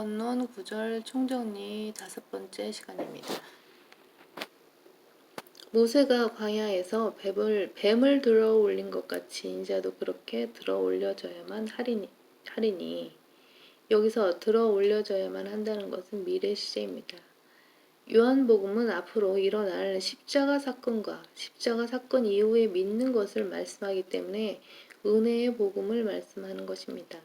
구원론 구절 총정리 5번째 시간입니다. 모세가 광야에서 뱀을 들어 올린 것 같이 인자도 그렇게 들어 올려져야만 하리니 여기서 들어 올려져야만 한다는 것은 미래 시제입니다. 요한복음은 앞으로 일어날 십자가 사건과 십자가 사건 이후에 믿는 것을 말씀하기 때문에 은혜의 복음을 말씀하는 것입니다.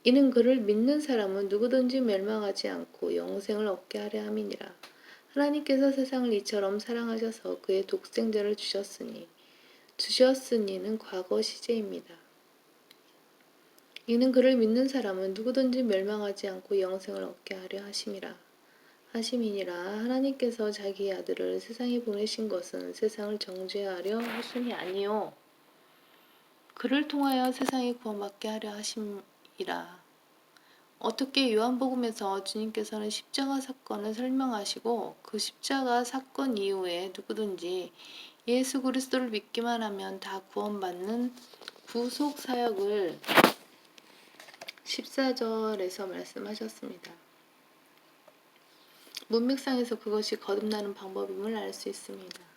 이는 그를 믿는 사람은 누구든지 멸망하지 않고 영생을 얻게 하려 함이니라. 하나님께서 세상을 이처럼 사랑하셔서 그의 독생자를 주셨으니는 과거 시제입니다. 이는 그를 믿는 사람은 누구든지 멸망하지 않고 영생을 얻게 하려 하심이니라. 하나님께서 자기 아들을 세상에 보내신 것은 세상을 정죄하려 하심이 아니요 그를 통하여 세상에 구원받게 하려 하심이라. 어떻게 요한복음에서 주님께서는 십자가 사건을 설명하시고 그 십자가 사건 이후에 누구든지 예수 그리스도를 믿기만 하면 다 구원받는 구속 사역을 14절에서 말씀하셨습니다. 문맥상에서 그것이 거듭나는 방법임을 알 수 있습니다.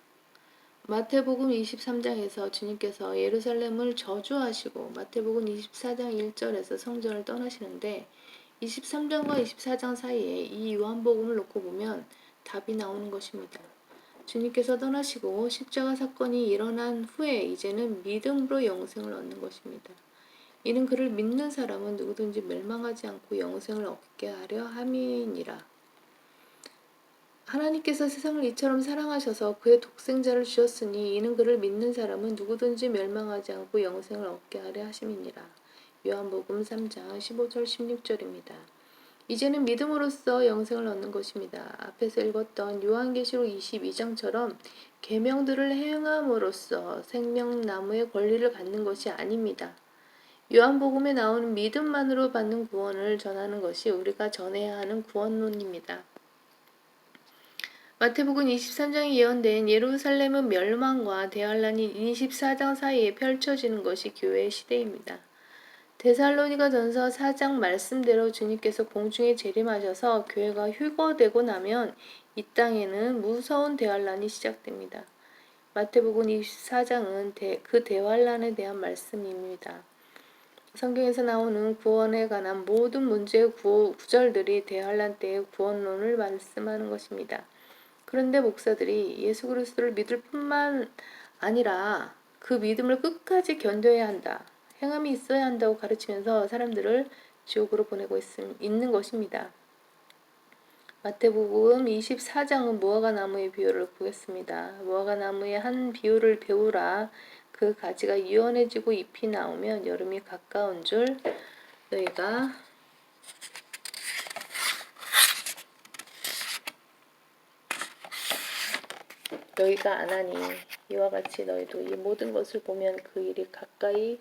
마태복음 23장에서 주님께서 예루살렘을 저주하시고 마태복음 24장 1절에서 성전을 떠나시는데 23장과 24장 사이에 이 요한복음을 놓고 보면 답이 나오는 것입니다. 주님께서 떠나시고 십자가 사건이 일어난 후에 이제는 믿음으로 영생을 얻는 것입니다. 이는 그를 믿는 사람은 누구든지 멸망하지 않고 영생을 얻게 하려 함이니라. 하나님께서 세상을 이처럼 사랑하셔서 그의 독생자를 주셨으니 이는 그를 믿는 사람은 누구든지 멸망하지 않고 영생을 얻게 하려 하심이니라. 요한복음 3장 15절 16절입니다. 이제는 믿음으로써 영생을 얻는 것입니다. 앞에서 읽었던 요한계시록 22장처럼 계명들을 행함으로써 생명나무의 권리를 갖는 것이 아닙니다. 요한복음에 나오는 믿음만으로 받는 구원을 전하는 것이 우리가 전해야 하는 구원론입니다. 마태복음 23장에 예언된 예루살렘의 멸망과 대환란이 24장 사이에 펼쳐지는 것이 교회의 시대입니다. 데살로니가 전서 4장 말씀대로 주님께서 공중에 재림하셔서 교회가 휴거되고 나면 이 땅에는 무서운 대환란이 시작됩니다. 마태복음 24장은 그 대환란에 대한 말씀입니다. 성경에서 나오는 구원에 관한 모든 문제의 구절들이 대환란 때의 구원론을 말씀하는 것입니다. 그런데 목사들이 예수 그리스도를 믿을 뿐만 아니라 그 믿음을 끝까지 견뎌야 한다, 행함이 있어야 한다고 가르치면서 사람들을 지옥으로 보내고 있는 것입니다. 마태복음 24장은 무화과 나무의 비유를 보겠습니다. 무화과 나무의 한 비유를 배우라. 그 가지가 유연해지고 잎이 나오면 여름이 가까운 줄 너희가 아나니 이와 같이 너희도 이 모든 것을 보면 그 일이 가까이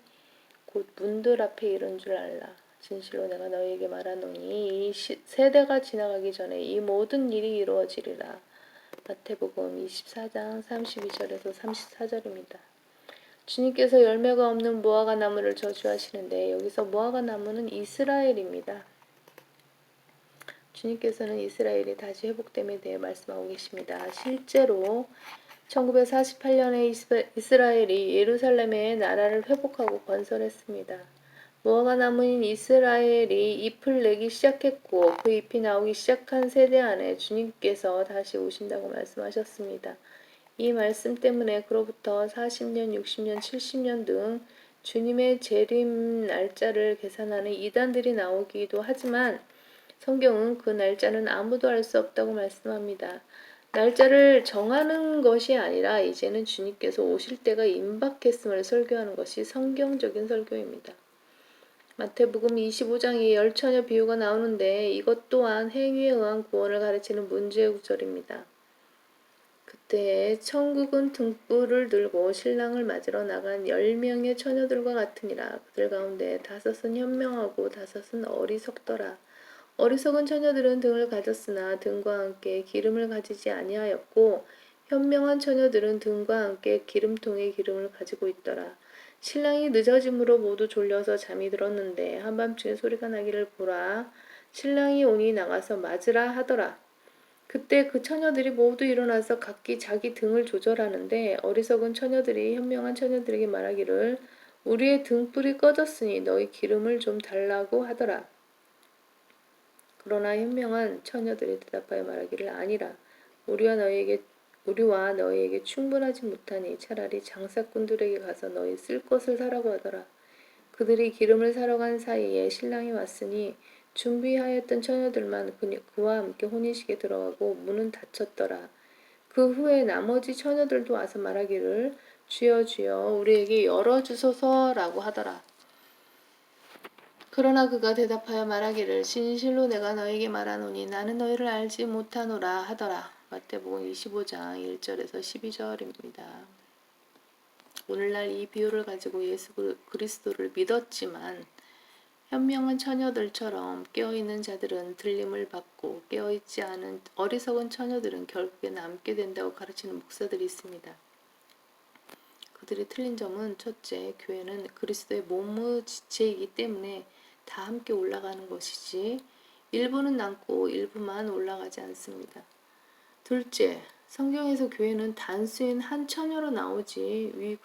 곧 문들 앞에 이른 줄 알라. 진실로 내가 너희에게 말하노니 이 세대가 지나가기 전에 이 모든 일이 이루어지리라. 마태복음 24장 32절에서 34절입니다. 주님께서 열매가 없는 무화과 나무를 저주하시는데 여기서 무화과 나무는 이스라엘입니다. 주님께서는 이스라엘이 다시 회복됨에 대해 말씀하고 계십니다. 실제로 1948년에 이스라엘이 예루살렘의 나라를 회복하고 건설했습니다. 무화과 나무인 이스라엘이 잎을 내기 시작했고 그 잎이 나오기 시작한 세대 안에 주님께서 다시 오신다고 말씀하셨습니다. 이 말씀 때문에 그로부터 40년, 60년, 70년 등 주님의 재림 날짜를 계산하는 이단들이 나오기도 하지만 성경은 그 날짜는 아무도 알 수 없다고 말씀합니다. 날짜를 정하는 것이 아니라 이제는 주님께서 오실 때가 임박했음을 설교하는 것이 성경적인 설교입니다. 마태복음 25장에 열처녀 비유가 나오는데 이것 또한 행위에 의한 구원을 가르치는 문제의 구절입니다. 그때에 천국은 등불을 들고 신랑을 맞으러 나간 10명의 처녀들과 같으니라. 그들 가운데 5은 현명하고 5은 어리석더라. 어리석은 처녀들은 등을 가졌으나 등과 함께 기름을 가지지 아니하였고 현명한 처녀들은 등과 함께 기름통에 기름을 가지고 있더라. 신랑이 늦어짐으로 모두 졸려서 잠이 들었는데 한밤중에 소리가 나기를 보라. 신랑이 오니 나가서 맞으라 하더라. 그때 그 처녀들이 모두 일어나서 각기 자기 등을 조절하는데 어리석은 처녀들이 현명한 처녀들에게 말하기를 우리의 등불이 꺼졌으니 너희 기름을 좀 달라고 하더라. 그러나 현명한 처녀들이 대답하여 말하기를 아니라 우리와 너희에게 충분하지 못하니 차라리 장사꾼들에게 가서 너희 쓸 것을 사라고 하더라. 그들이 기름을 사러 간 사이에 신랑이 왔으니 준비하였던 처녀들만 그와 함께 혼인식에 들어가고 문은 닫혔더라. 그 후에 나머지 처녀들도 와서 말하기를 주여 주여 우리에게 열어주소서라고 하더라. 그러나 그가 대답하여 말하기를 진실로 내가 너에게 말하노니 나는 너희를 알지 못하노라 하더라. 마태복음 25장 1절에서 12절입니다. 오늘날 이 비유를 가지고 예수 그리스도를 믿었지만 현명한 처녀들처럼 깨어있는 자들은 들림을 받고 깨어있지 않은 어리석은 처녀들은 결국에 남게 된다고 가르치는 목사들이 있습니다. 그들이 틀린 점은 첫째, 교회는 그리스도의 몸의 지체이기 때문에 다 함께 올라가는 것이지 일부는 남고 일부만 올라가지 않습니다. 둘째, 성경에서 교회는 단수인 한 처녀로 나오지 위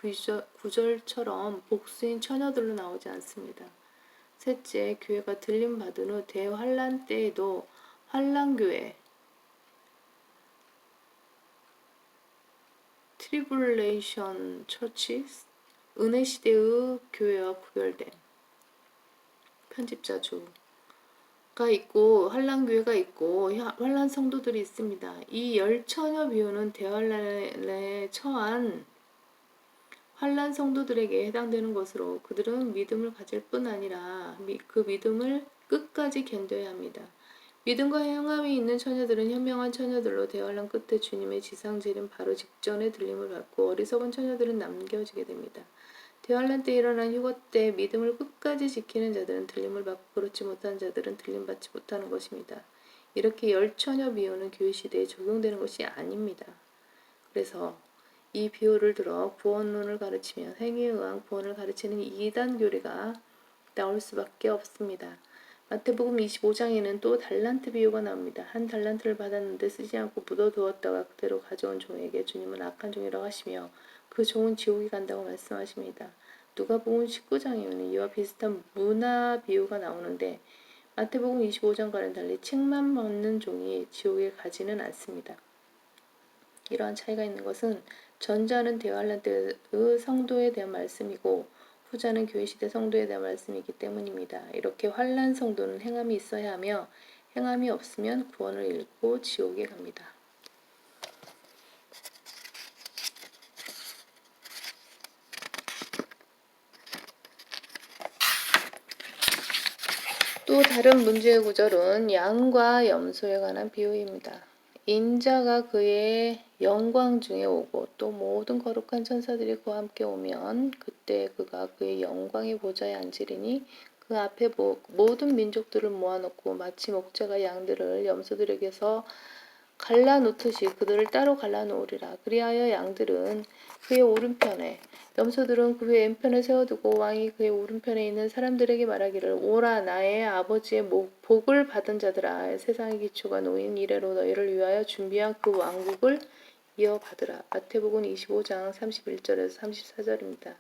구절처럼 복수인 처녀들로 나오지 않습니다. 셋째, 교회가 들림받은 후 대환란 때에도 환란교회, 트리블레이션 처치, 은혜 시대의 교회와 구별된 편집자주가 있고 환란교회가 있고 환란 성도들이 있습니다. 이 열처녀 비유는 대환란에 처한 환란 성도들에게 해당되는 것으로 그들은 믿음을 가질 뿐 아니라 그 믿음을 끝까지 견뎌야 합니다. 믿음과 행함이 있는 처녀들은 현명한 처녀들로 대환란 끝에 주님의 지상재림 바로 직전에 들림을 받고 어리석은 처녀들은 남겨지게 됩니다. 대환란 때 일어난 휴거 때 믿음을 끝까지 지키는 자들은 들림을 받고 그렇지 못한 자들은 들림받지 못하는 것입니다. 이렇게 열처녀 비유는 교회 시대에 적용되는 것이 아닙니다. 그래서 이 비유를 들어 구원론을 가르치며 행위에 의한 구원을 가르치는 이단 교리가 나올 수밖에 없습니다. 마태복음 25장에는 또 달란트 비유가 나옵니다. 한 달란트를 받았는데 쓰지 않고 묻어두었다가 그대로 가져온 종에게 주님은 악한 종이라고 하시며 그 종은 지옥에 간다고 말씀하십니다. 누가복음 19장에는 이와 비슷한 문화 비유가 나오는데 마태복음 25장과는 달리 책만 먹는 종이 지옥에 가지는 않습니다. 이러한 차이가 있는 것은 전자는 대환란 때의 성도에 대한 말씀이고 후자는 교회 시대 성도에 대한 말씀이기 때문입니다. 이렇게 환란 성도는 행함이 있어야 하며 행함이 없으면 구원을 잃고 지옥에 갑니다. 또 다른 문제의 구절은 양과 염소에 관한 비유입니다. 인자가 그의 영광 중에 오고 또 모든 거룩한 천사들이 그와 함께 오면 그때 그가 그의 영광의 보좌에 앉으리니 그 앞에 모든 민족들을 모아놓고 마치 목자가 양들을 염소들에게서 갈라놓듯이 그들을 따로 갈라놓으리라. 그리하여 양들은 그의 오른편에 염소들은 그의 왼편에 세워두고 왕이 그의 오른편에 있는 사람들에게 말하기를 오라 나의 아버지의 복을 받은 자들아 세상의 기초가 놓인 이래로 너희를 위하여 준비한 그 왕국을 이어받으라. 마태복음 25장 31절에서 34절입니다.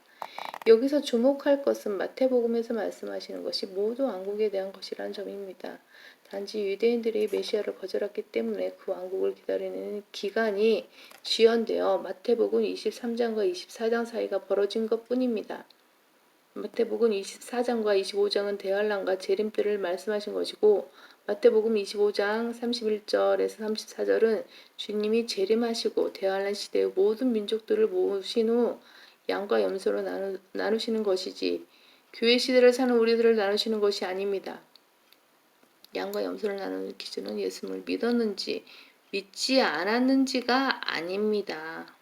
여기서 주목할 것은 마태복음에서 말씀하시는 것이 모두 왕국에 대한 것이라는 점입니다. 단지 유대인들이 메시아를 거절했기 때문에 그 왕국을 기다리는 기간이 지연되어 마태복음 23장과 24장 사이가 벌어진 것뿐입니다. 마태복음 24장과 25장은 대환란과 재림 때를 말씀하신 것이고 마태복음 25장 31절에서 34절은 주님이 재림하시고 대환란 시대의 모든 민족들을 모으신 후 양과 염소로 나누시는 것이지 교회 시대를 사는 우리들을 나누시는 것이 아닙니다. 양과 염소를 나누는 기준은 예수님을 믿었는지 믿지 않았는지가 아닙니다.